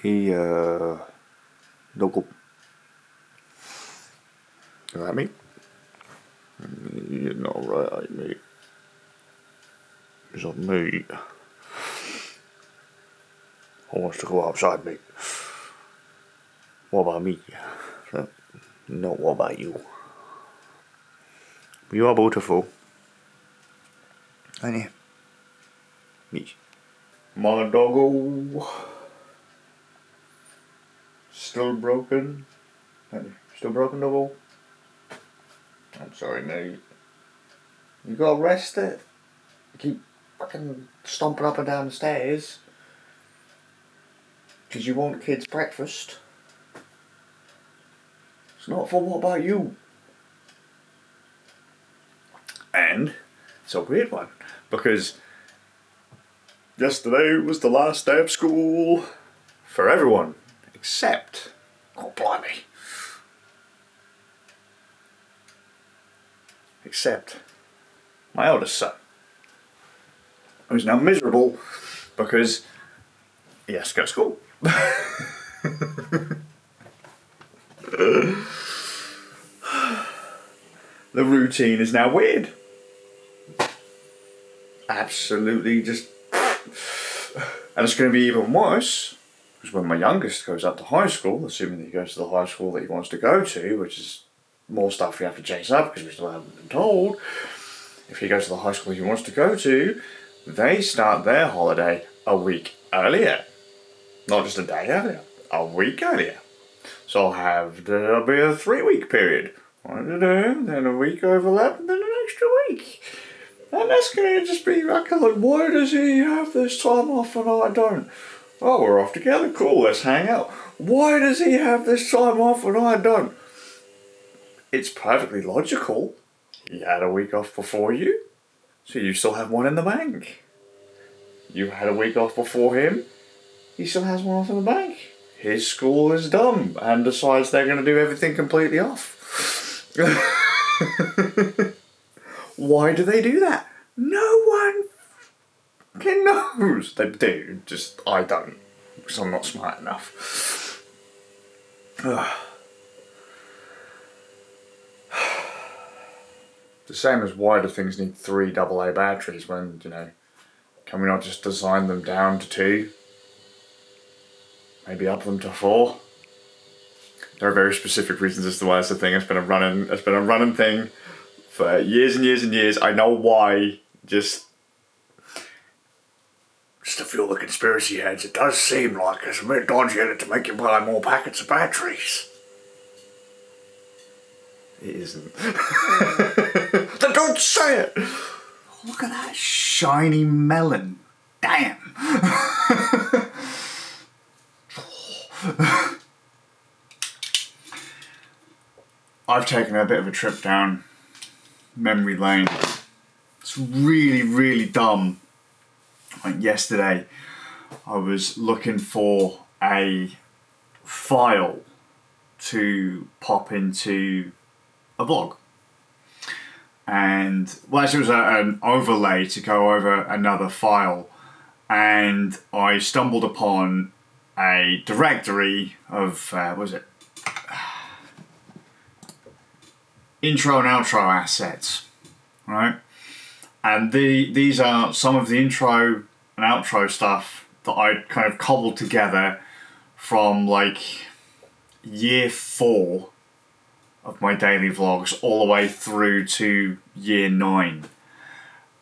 He, local. You alright, mate? You're not right, mate. It's not me. I want to go outside, mate. What about me? No, what about you? You are beautiful. Aren't you? Me. My doggo. Still broken? Still broken, doggo? I'm sorry, mate. You gotta rest it. You keep fucking stomping up and down the stairs. Because you want kids' breakfast. It's not for what about you? And it's a weird one. Because yesterday was the last day of school for everyone. Except, oh blimey. Except my eldest son, who's now miserable because he has to go to school. The routine is now weird. Absolutely just... And it's going to be even worse, because when my youngest goes up to high school, assuming that he goes to the high school that he wants to go to, which is more stuff we have to chase up because we still haven't been told. If he goes to the high school he wants to go to, they start their holiday a week earlier. Not just a day earlier, a week earlier. So there'll be a 3-week period. Then a week overlap, and then an extra week. And that's going to just be like, why does he have this time off and I don't? Oh, we're off together, cool, let's hang out. Why does he have this time off and I don't? It's perfectly logical. He had a week off before you, so you still have one in the bank. You had a week off before him, he still has one off in the bank. His school is dumb and decides they're going to do everything completely off. Why do they do that? No one fucking knows. They do, just I don't, because I'm not smart enough. The same as why do things need 3 AA batteries when, can we not just design them down to 2? Maybe up them to 4? There are very specific reasons as to why it's a thing. It's been a running thing for years and years and years. I know why. Just to feel the conspiracy heads, it does seem like it's a bit dodgy to make you buy more packets of batteries. It isn't. Then don't say it! Oh, look at that shiny melon. Damn. I've taken a bit of a trip down memory lane. It's really, really dumb. Like yesterday, I was looking for a file to pop into a vlog. And, well, actually it was an overlay to go over another file. And I stumbled upon a directory of, intro and outro assets, right? And these are some of the intro and outro stuff that I kind of cobbled together from like year 4 of my daily vlogs all the way through to year 9.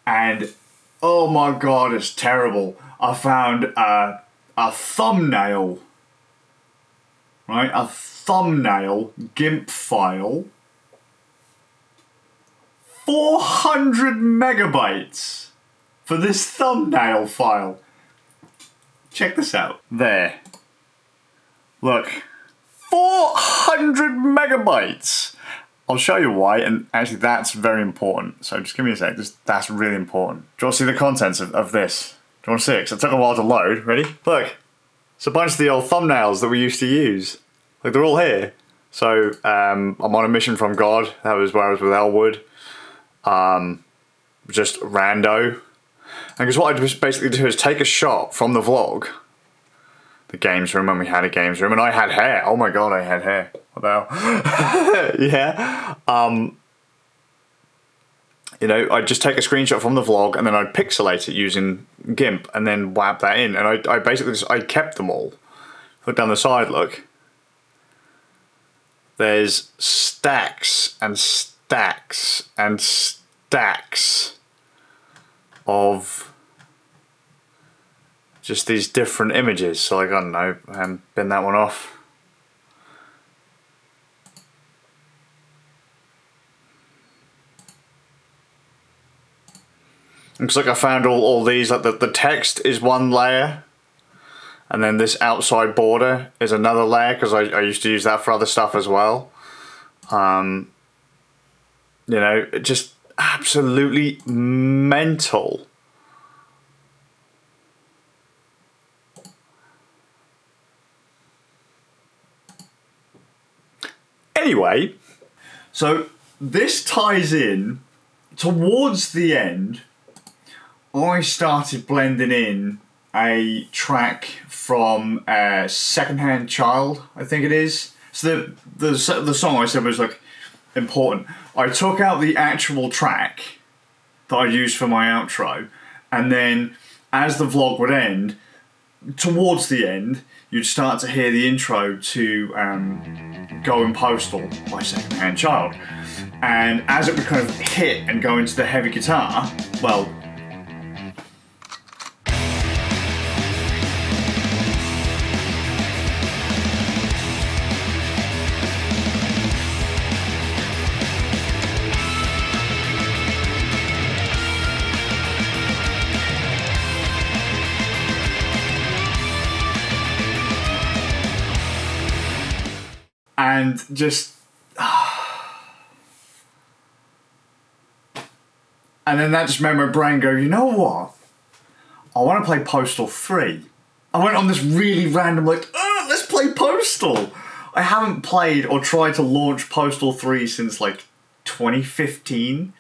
And oh my god, it's terrible. I found a thumbnail, right? A thumbnail GIMP file. 400 megabytes for this thumbnail file. Check this out. There. Look. 400 megabytes! I'll show you why, and actually that's very important. So just give me a sec, that's really important. Do you want to see the contents of this? Do you want to see it? 'Cause it took a while to load. Ready? Look. It's a bunch of the old thumbnails that we used to use. Like, they're all here. So, I'm on a mission from God. That was where I was with Elwood. Just rando. And because what I just basically do is take a shot from the vlog, the games room when we had a games room, and I had hair. Oh my god, I had hair. What the hell? Yeah. You know, I'd just take a screenshot from the vlog and then I'd pixelate it using GIMP and then whap that in. And I basically I kept them all. Look down the side, look. There's stacks and stacks and stacks of just these different images. So like, I don't know, bin that one off. Looks like I found all these, like the text is one layer, and then this outside border is another layer, because I used to use that for other stuff as well. You know, just absolutely mental. Anyway, so this ties in towards the end. I started blending in a track from Secondhand Child, I think it is. So the song I said was like important. I took out the actual track that I used for my outro, and then as the vlog would end, towards the end, you'd start to hear the intro to Going Postal by Secondhand Child. And as it would kind of hit and go into the heavy guitar, well, and just, and then that just made my brain go, you know what? I want to play Postal 3. I went on this really random, like, let's play Postal. I haven't played or tried to launch Postal 3 since like 2015.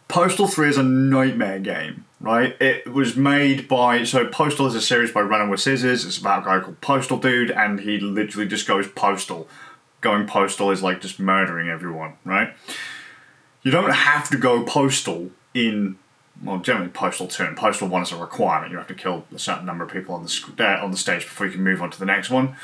Postal 3 is a nightmare game, right? It was made by, so Postal is a series by Running with Scissors. It's about a guy called Postal Dude, and he literally just goes postal. Going postal is like just murdering everyone, right? You don't have to go postal in, well, generally Postal 2 and Postal 1 is a requirement. You have to kill a certain number of people on the stage before you can move on to the next one.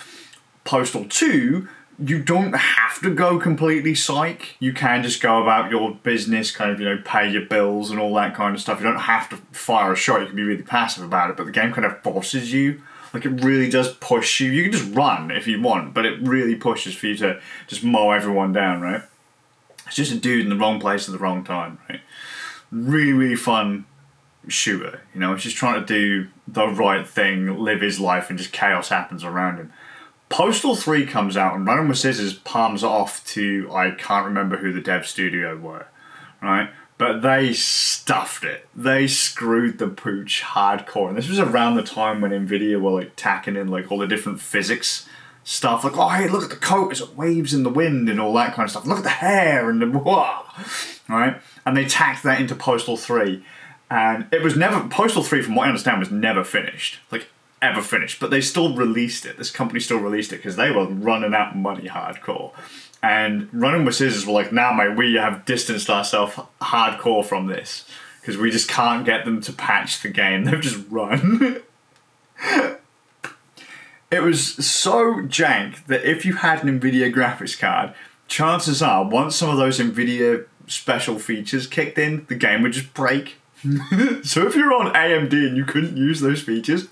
Postal 2, you don't have to go completely psych. You can just go about your business, kind of, you know, pay your bills and all that kind of stuff. You don't have to fire a shot. You can be really passive about it, but the game kind of forces you. Like, it really does push you. You can just run if you want, but it really pushes for you to just mow everyone down, right? It's just a dude in the wrong place at the wrong time, right? Really, really fun shooter. You know, it's just trying to do the right thing, live his life, and just chaos happens around him. Postal 3 comes out, and Running with Scissors palms it off to, I can't remember who the dev studio were, right? But they stuffed it. They screwed the pooch hardcore. And this was around the time when Nvidia were like tacking in like all the different physics stuff. Like, oh, hey, look at the coat as it waves in the wind and all that kind of stuff. Look at the hair and the whoa, right? And they tacked that into Postal 3. And it was never, Postal 3 from what I understand was never finished. Like, ever finished, but they still released it. This company still released it because they were running out of money hardcore. And Running with Scissors were like, nah, mate, we have distanced ourselves hardcore from this because we just can't get them to patch the game. They've just run. It was so jank that if you had an Nvidia graphics card, chances are once some of those Nvidia special features kicked in, the game would just break. So if you're on AMD and you couldn't use those features,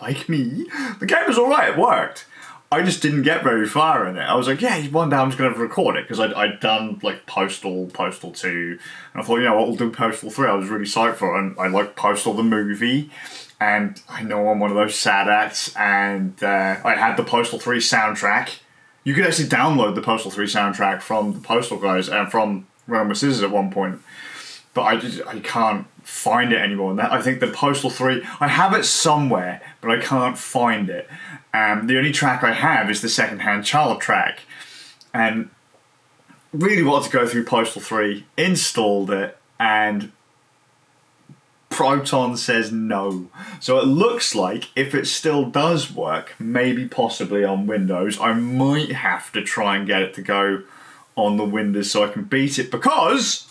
like me, the game was alright, it worked. I just didn't get very far in it. I was like, yeah, one day I'm just going to record it, because I'd done like Postal 2, and I thought, you know what, we'll do Postal 3. I was really psyched for it, and I like Postal the movie, and I know I'm one of those sad acts, and I had the Postal 3 soundtrack. You could actually download the Postal 3 soundtrack from the Postal guys, and from Running with Scissors at one point, but I can't find it anymore. And I think the Postal 3, I have it somewhere, but I can't find it. The only track I have is the Secondhand Child track. And really wanted to go through Postal 3, installed it, and Proton says no. So it looks like if it still does work, maybe possibly on Windows, I might have to try and get it to go on the Windows so I can beat it, because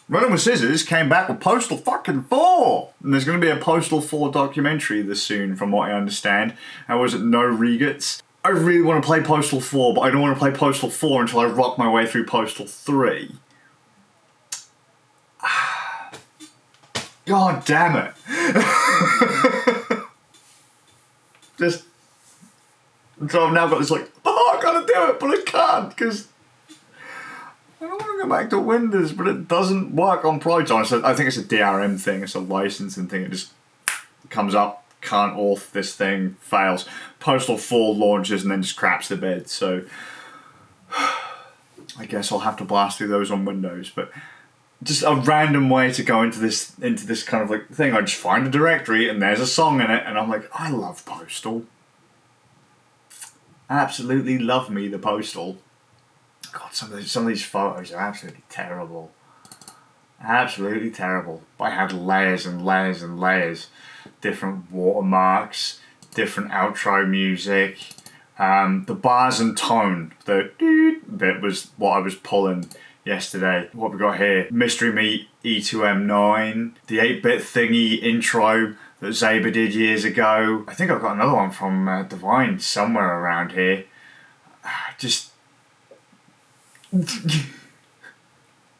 Running with Scissors came back with Postal fucking 4! And there's going to be a Postal 4 documentary this soon, from what I understand. And was it No Regrets? I really want to play Postal 4, but I don't want to play Postal 4 until I rock my way through Postal 3. God damn it. Just... So I've now got this like, oh, I gotta do it, but I can't, because I don't want to go back to Windows, but it doesn't work on Proton. So I think it's a DRM thing, it's a licensing thing. It just comes up, can't auth this thing, fails. Postal 4 launches and then just craps the bed, so I guess I'll have to blast through those on Windows, but just a random way to go into this kind of like thing. I just find a directory and there's a song in it, and I'm like, I love Postal. Absolutely love me the Postal. God, some of these photos are absolutely terrible. Absolutely terrible. But I had layers and layers and layers. Different watermarks, different outro music. The bars and tone, the bit was what I was pulling yesterday. What we got here? Mystery Meat E2M9. The 8-bit thingy intro that Zaber did years ago. I think I've got another one from Divine somewhere around here. Just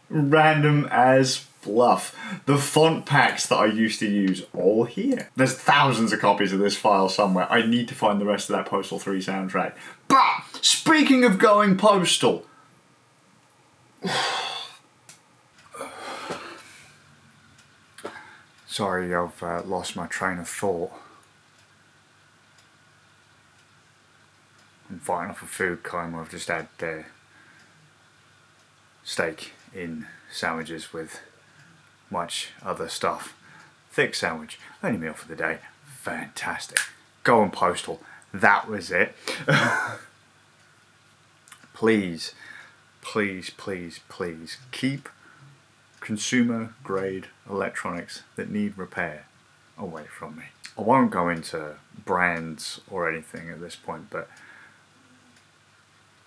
random as fluff. The font packs that I used to use, all here. There's thousands of copies of this file somewhere. I need to find the rest of that Postal 3 soundtrack. But speaking of going postal, sorry, I've lost my train of thought. I'm fighting off a food coma. I've just had steak in sandwiches with much other stuff. Thick sandwich, only meal for the day. Fantastic. Going postal. That was it. Please, please, please, please keep consumer grade electronics that need repair away from me. I won't go into brands or anything at this point, but,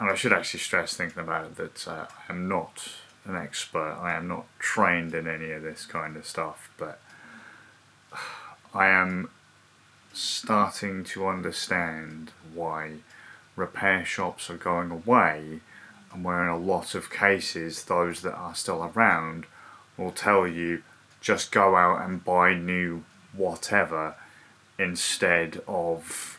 and I should actually stress, thinking about it, that I am not an expert. I am not trained in any of this kind of stuff, but I am starting to understand why repair shops are going away, and where in a lot of cases those that are still around will tell you just go out and buy new whatever instead of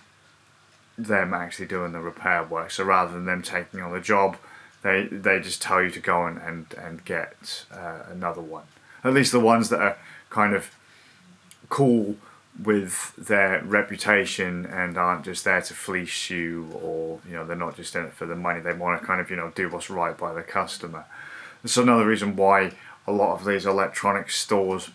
them actually doing the repair work. So rather than them taking on the job, they just tell you to go and get another one. At least the ones that are kind of cool with their reputation and aren't just there to fleece you, or they're not just in it for the money. They want to kind of do what's right by the customer. That's another reason why a lot of these electronic stores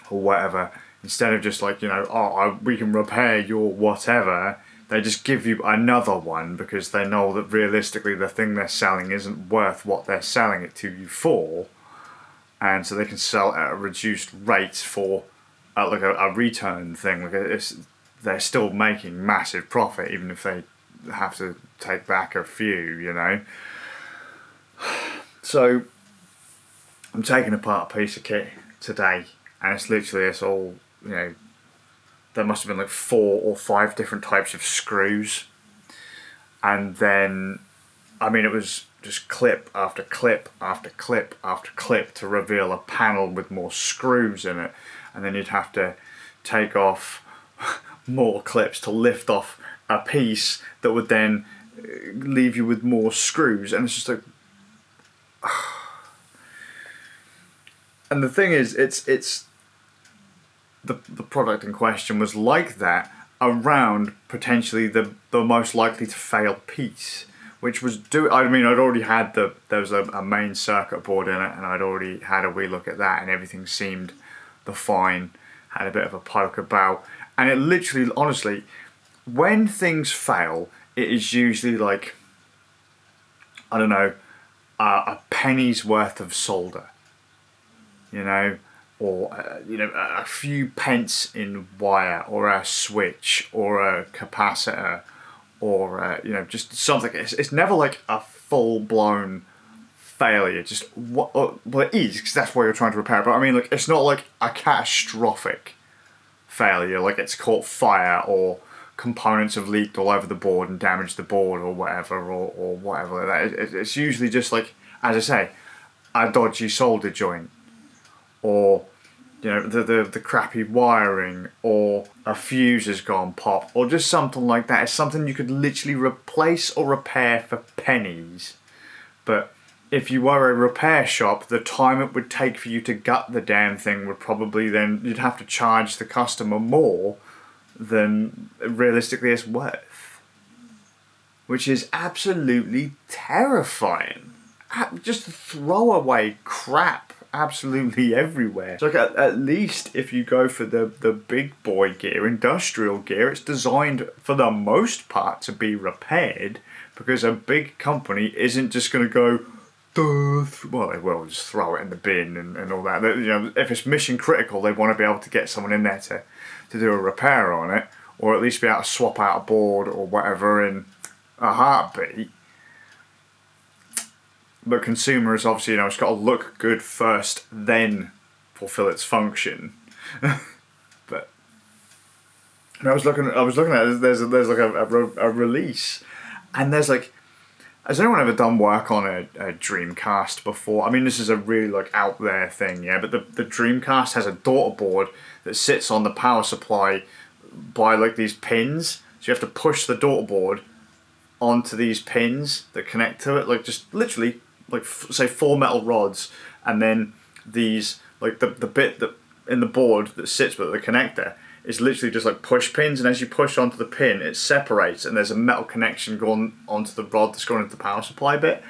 or whatever, instead of just like we can repair your whatever, they just give you another one, because they know that realistically the thing they're selling isn't worth what they're selling it to you for, and so they can sell at a reduced rate for like a return thing. Like they're still making massive profit, even if they have to take back a few, So I'm taking apart a piece of kit today, and it's literally all, there must have been like 4 or 5 different types of screws, and then it was just clip after clip after clip after clip to reveal a panel with more screws in it, and then you'd have to take off more clips to lift off a piece that would then leave you with more screws, and it's just like and the thing is, it's the product in question was like that around potentially the most likely to fail piece, which was I'd already had there was a main circuit board in it, and I'd already had a wee look at that, and everything seemed fine. Had a bit of a poke about, and it literally, honestly, when things fail, it is usually like, I don't know, a penny's worth of solder. or a few pence in wire, or a switch, or a capacitor, or just something. It's never like a full-blown failure. Just what? Well, it is, because that's why you're trying to repair it. But I mean, like, it's not like a catastrophic failure, like it's caught fire, or components have leaked all over the board and damaged the board, or whatever, or whatever like that. It's usually just like, as I say, a dodgy solder joint, or the crappy wiring, or a fuse has gone pop, or just something like that. It's something you could literally replace or repair for pennies. But if you were a repair shop, the time it would take for you to gut the damn thing would probably, then you'd have to charge the customer more than realistically it's worth. Which is absolutely terrifying. Just throw away crap absolutely everywhere. So at least if you go for the big boy gear, industrial gear, it's designed for the most part to be repaired, because a big company isn't just going to go, well, they will just throw it in the bin and all that. If it's mission critical, they want to be able to get someone in there to do a repair on it, or at least be able to swap out a board or whatever in a heartbeat. But consumers, obviously, it's got to look good first, then fulfill its function. But I was looking at it, there's like a release, and there's like, has anyone ever done work on a Dreamcast before? I mean, this is a really like out there thing, yeah. But the Dreamcast has a daughter board that sits on the power supply by like these pins. So you have to push the daughter board onto these pins that connect to it, like just literally like say 4 metal rods, and then these like the bit that in the board that sits with the connector is literally just like push pins, and as you push onto the pin it separates, and there's a metal connection going onto the rod that's going into the power supply bit.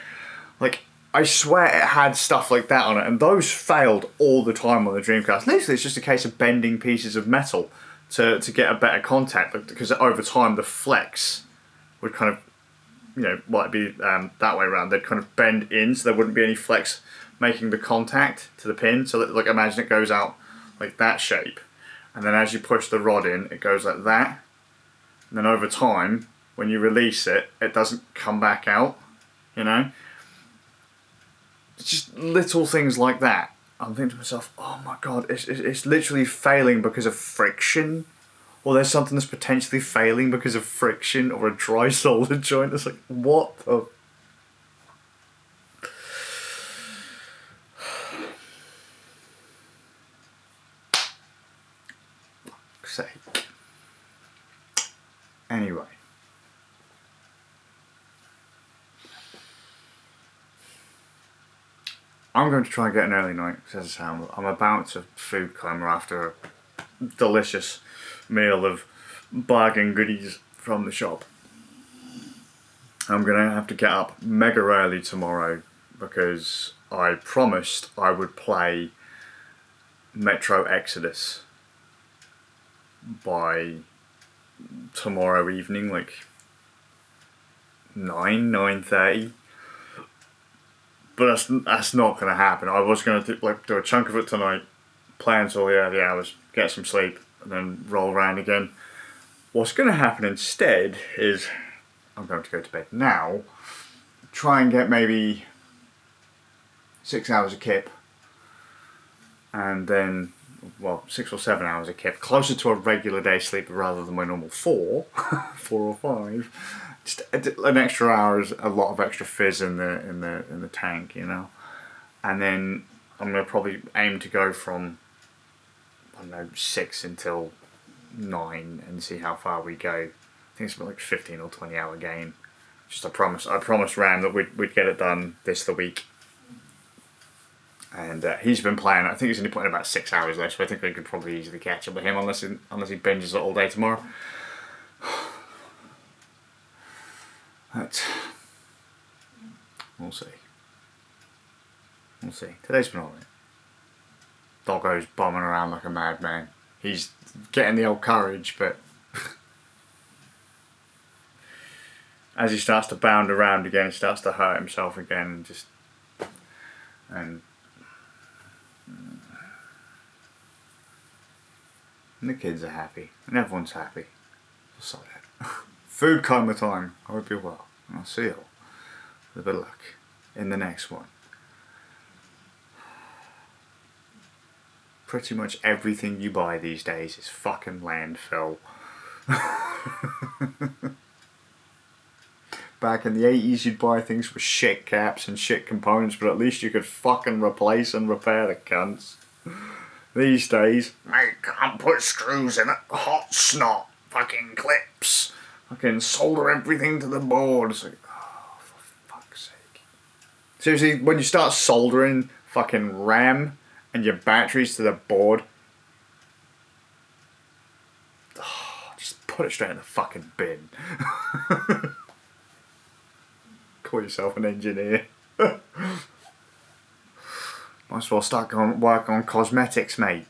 Like, I swear it had stuff like that on it, and those failed all the time on the Dreamcast. Literally it's just a case of bending pieces of metal to get a better contact, because over time the flex would kind of, it'd be that way around. They'd kind of bend in, so there wouldn't be any flex making the contact to the pin. So like, imagine it goes out like that shape, and then as you push the rod in, it goes like that. And then over time, when you release it, it doesn't come back out. It's just little things like that. I'm thinking to myself, oh my god, it's literally failing because of friction. Or there's something that's potentially failing because of friction, or a dry solder joint. It's like, what the... Fuck's sake. Anyway. I'm going to try and get an early night, because as I say, I'm about to food coma after a delicious meal of bargain goodies from the shop. I'm going to have to get up mega early tomorrow, because I promised I would play Metro Exodus by tomorrow evening, like 9:30. But that's not going to happen. I was going to do a chunk of it tonight, play until the early hours, get some sleep, and then roll around again. What's going to happen instead is I'm going to go to bed now, try and get maybe 6 hours of kip, and then, 6 or 7 hours of kip, closer to a regular day sleep rather than my normal 4 or 5. Just an extra hour is a lot of extra fizz in the tank, and then I'm going to probably aim to go from, 6 until 9 and see how far we go. I think it's about like 15 or 20 hour game. I promised Ram that we'd get it done the week. And he's been playing. I think he's only putting about 6 hours left, so I think we could probably easily catch up with him unless he binges it all day tomorrow. But we'll see. Today's been alright. Doggo's bombing around like a madman. He's getting the old courage, but as he starts to bound around again, he starts to hurt himself again, and And the kids are happy. And everyone's happy. Just like that. Food coma time. I hope you're well. And I'll see you all with a bit of luck in the next one. Pretty much everything you buy these days is fucking landfill. Back in the 80s you'd buy things with shit caps and shit components, but at least you could fucking replace and repair the cunts. These days, I can't put screws in it, hot snot, fucking clips. I can solder everything to the board. It's like, oh, for fuck's sake. Seriously, when you start soldering fucking RAM and your batteries to the board, oh, just put it straight in the fucking bin. Call yourself an engineer. Might as well start going work on cosmetics, mate.